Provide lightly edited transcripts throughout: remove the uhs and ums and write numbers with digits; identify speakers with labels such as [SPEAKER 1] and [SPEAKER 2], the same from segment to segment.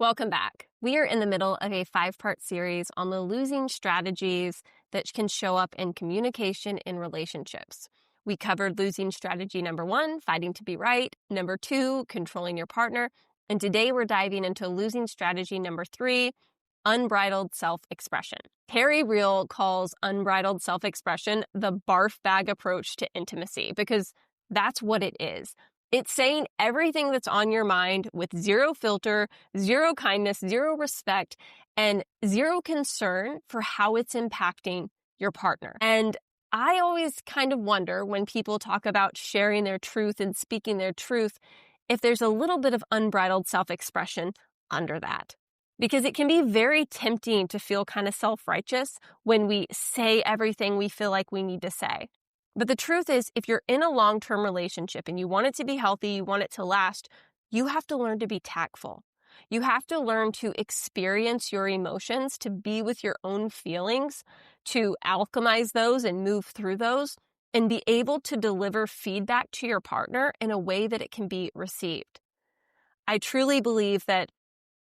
[SPEAKER 1] Welcome back. We are in the middle of a 5-part series on the losing strategies that can show up in communication in relationships. We covered losing strategy number 1, fighting to be right, number 2, controlling your partner, and today we're diving into losing strategy number 3, unbridled self-expression. Terry Real calls unbridled self-expression the barf bag approach to intimacy because that's what it is. It's saying everything that's on your mind with zero filter, zero kindness, zero respect, and zero concern for how it's impacting your partner. And I always kind of wonder when people talk about sharing their truth and speaking their truth, if there's a little bit of unbridled self-expression under that. Because it can be very tempting to feel kind of self-righteous when we say everything we feel like we need to say. But the truth is, if you're in a long-term relationship and you want it to be healthy, you want it to last, you have to learn to be tactful. You have to learn to experience your emotions, to be with your own feelings, to alchemize those and move through those, and be able to deliver feedback to your partner in a way that it can be received. I truly believe that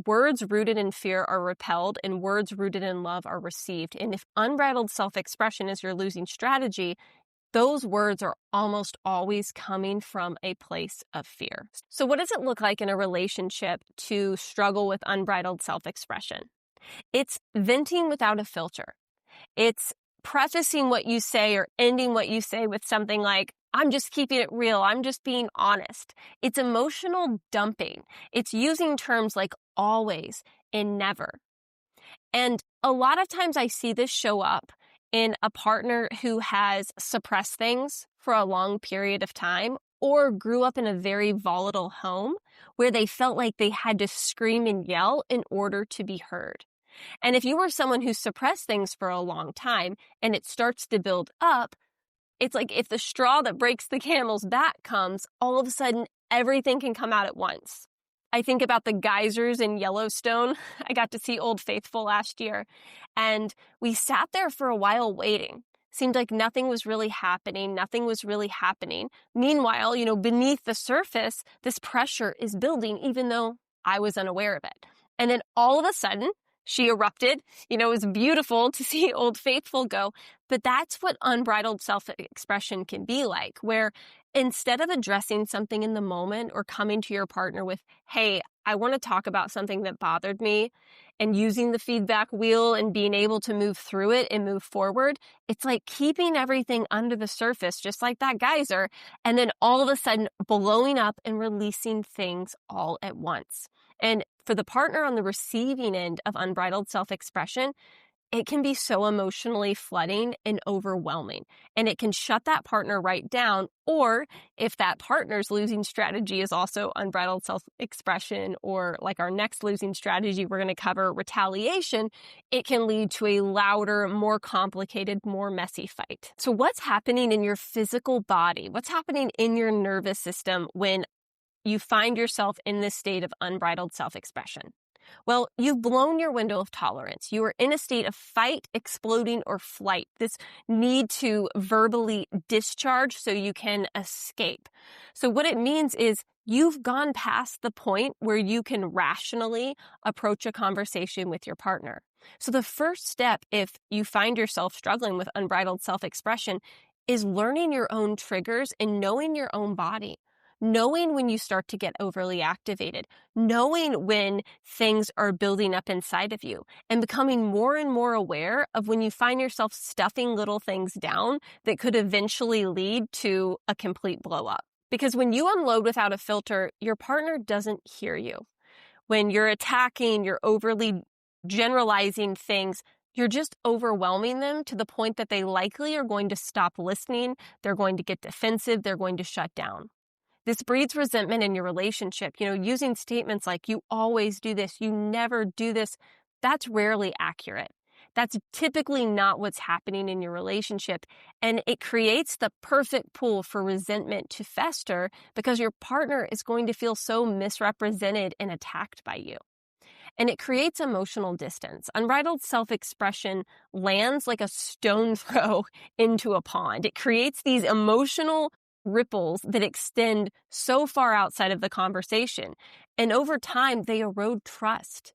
[SPEAKER 1] words rooted in fear are repelled and words rooted in love are received. And if unbridled self-expression is your losing strategy, those words are almost always coming from a place of fear. So what does it look like in a relationship to struggle with unbridled self-expression? It's venting without a filter. It's prefacing what you say or ending what you say with something like, I'm just keeping it real. I'm just being honest. It's emotional dumping. It's using terms like always and never. And a lot of times I see this show up in a partner who has suppressed things for a long period of time or grew up in a very volatile home where they felt like they had to scream and yell in order to be heard. And if you were someone who suppressed things for a long time and it starts to build up, it's like if the straw that breaks the camel's back comes, all of a sudden everything can come out at once. I think about the geysers in Yellowstone. I got to see Old Faithful last year, and we sat there for a while waiting. Seemed like nothing was really happening. Meanwhile, beneath the surface, this pressure is building, even though I was unaware of it. And then all of a sudden, she erupted. It was beautiful to see Old Faithful go. But that's what unbridled self-expression can be like, where instead of addressing something in the moment or coming to your partner with, hey, I want to talk about something that bothered me, and using the feedback wheel and being able to move through it and move forward, it's like keeping everything under the surface, just like that geyser, and then all of a sudden blowing up and releasing things all at once. And for the partner on the receiving end of unbridled self-expression, it can be so emotionally flooding and overwhelming. And it can shut that partner right down. Or if that partner's losing strategy is also unbridled self-expression, or like our next losing strategy, we're going to cover retaliation, it can lead to a louder, more complicated, more messy fight. So what's happening in your physical body? What's happening in your nervous system when you find yourself in this state of unbridled self-expression? Well, you've blown your window of tolerance. You are in a state of fight, exploding, or flight. This need to verbally discharge so you can escape. So what it means is you've gone past the point where you can rationally approach a conversation with your partner. So the first step, if you find yourself struggling with unbridled self-expression, is learning your own triggers and knowing your own body. Knowing when you start to get overly activated, knowing when things are building up inside of you, and becoming more and more aware of when you find yourself stuffing little things down that could eventually lead to a complete blow up. Because when you unload without a filter, your partner doesn't hear you. When you're attacking, you're overly generalizing things, you're just overwhelming them to the point that they likely are going to stop listening, they're going to get defensive, they're going to shut down. This breeds resentment in your relationship. Using statements like, you always do this, you never do this, that's rarely accurate. That's typically not what's happening in your relationship. And it creates the perfect pool for resentment to fester because your partner is going to feel so misrepresented and attacked by you. And it creates emotional distance. Unbridled self-expression lands like a stone throw into a pond. It creates these emotional ripples that extend so far outside of the conversation. And over time, they erode trust.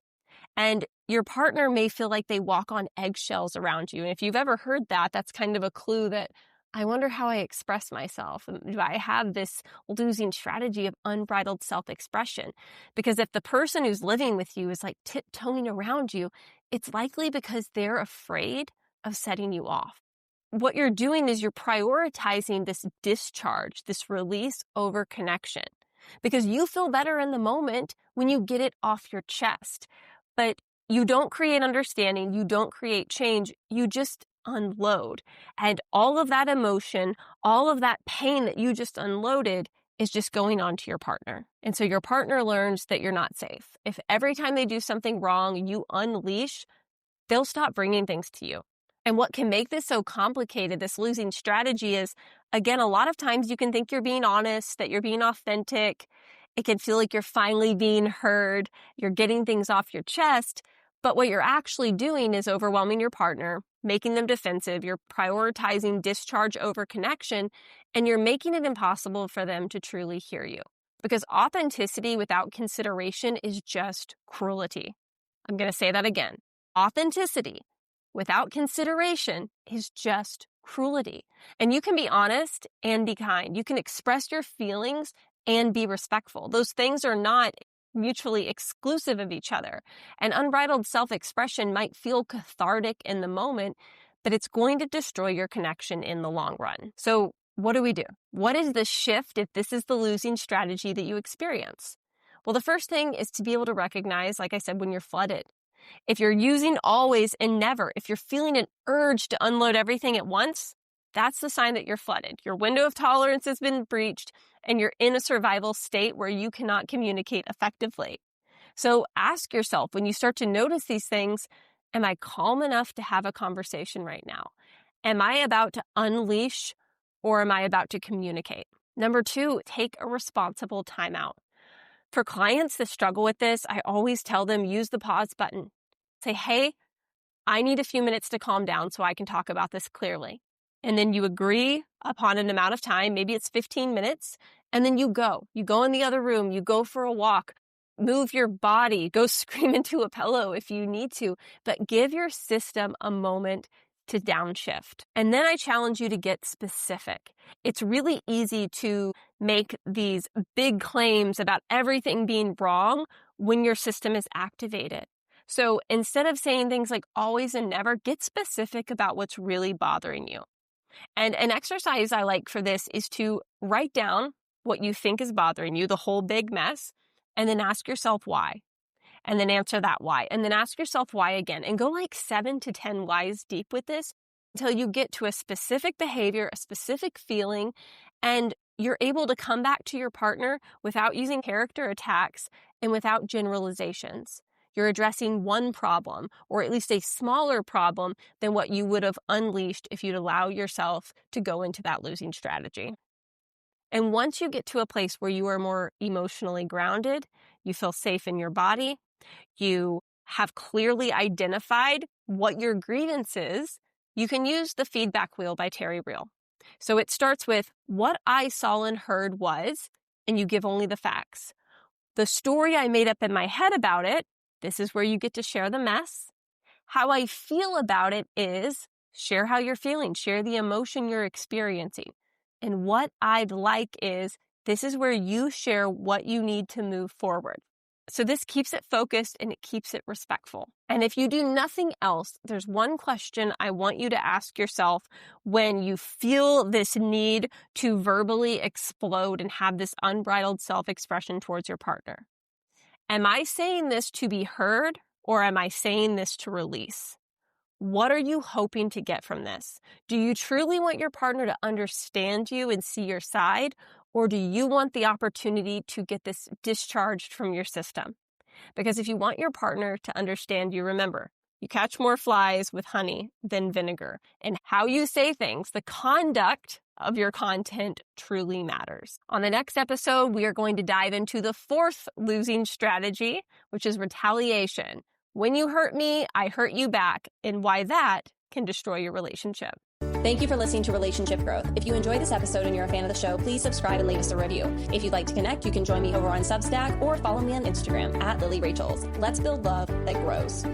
[SPEAKER 1] And your partner may feel like they walk on eggshells around you. And if you've ever heard that, that's kind of a clue that I wonder how I express myself. Do I have this losing strategy of unbridled self-expression? Because if the person who's living with you is like tiptoeing around you, it's likely because they're afraid of setting you off. What you're doing is you're prioritizing this discharge, this release over connection, because you feel better in the moment when you get it off your chest. But you don't create understanding, you don't create change, you just unload. And all of that emotion, all of that pain that you just unloaded is just going on to your partner. And so your partner learns that you're not safe. If every time they do something wrong, you unleash, they'll stop bringing things to you. And what can make this so complicated, this losing strategy, is, again, a lot of times you can think you're being honest, that you're being authentic. It can feel like you're finally being heard. You're getting things off your chest. But what you're actually doing is overwhelming your partner, making them defensive. You're prioritizing discharge over connection, and you're making it impossible for them to truly hear you. Because authenticity without consideration is just cruelty. I'm going to say that again. Authenticity without consideration is just cruelty. And you can be honest and be kind. You can express your feelings and be respectful. Those things are not mutually exclusive of each other. And unbridled self-expression might feel cathartic in the moment, but it's going to destroy your connection in the long run. So what do we do? What is the shift if this is the losing strategy that you experience? Well, the first thing is to be able to recognize, like I said, when you're flooded. If you're using always and never, if you're feeling an urge to unload everything at once, that's the sign that you're flooded. Your window of tolerance has been breached, and you're in a survival state where you cannot communicate effectively. So ask yourself, when you start to notice these things, am I calm enough to have a conversation right now? Am I about to unleash, or am I about to communicate? Number 2, take a responsible timeout. For clients that struggle with this, I always tell them, use the pause button. Say, hey, I need a few minutes to calm down so I can talk about this clearly. And then you agree upon an amount of time, maybe it's 15 minutes, and then you go. You go in the other room, you go for a walk, move your body, go scream into a pillow if you need to, but give your system a moment to downshift. And then I challenge you to get specific. It's really easy to make these big claims about everything being wrong when your system is activated. So instead of saying things like always and never, get specific about what's really bothering you. And an exercise I like for this is to write down what you think is bothering you, the whole big mess, and then ask yourself why. And then answer that why. And then ask yourself why again. And go like 7 to 10 whys deep with this until you get to a specific behavior, a specific feeling, and you're able to come back to your partner without using character attacks and without generalizations. You're addressing one problem, or at least a smaller problem than what you would have unleashed if you'd allow yourself to go into that losing strategy. And once you get to a place where you are more emotionally grounded, you feel safe in your body, you have clearly identified what your grievance is, you can use the feedback wheel by Terry Real. So it starts with what I saw and heard was, and you give only the facts. The story I made up in my head about it, this is where you get to share the mess. How I feel about it is, share how you're feeling, share the emotion you're experiencing. And what I'd like is, this is where you share what you need to move forward. So this keeps it focused and it keeps it respectful. And if you do nothing else, there's one question I want you to ask yourself when you feel this need to verbally explode and have this unbridled self-expression towards your partner. Am I saying this to be heard, or am I saying this to release? What are you hoping to get from this? Do you truly want your partner to understand you and see your side, or do you want the opportunity to get this discharged from your system? Because if you want your partner to understand you, remember, you catch more flies with honey than vinegar. And how you say things, the conduct of your content truly matters. On the next episode, we are going to dive into the 4th losing strategy, which is retaliation. When you hurt me, I hurt you back, and why that can destroy your relationship.
[SPEAKER 2] Thank you for listening to Relationship Growth. If you enjoyed this episode and you're a fan of the show, please subscribe and leave us a review. If you'd like to connect, you can join me over on Substack or follow me on Instagram at Lilly Rachels. Let's build love that grows.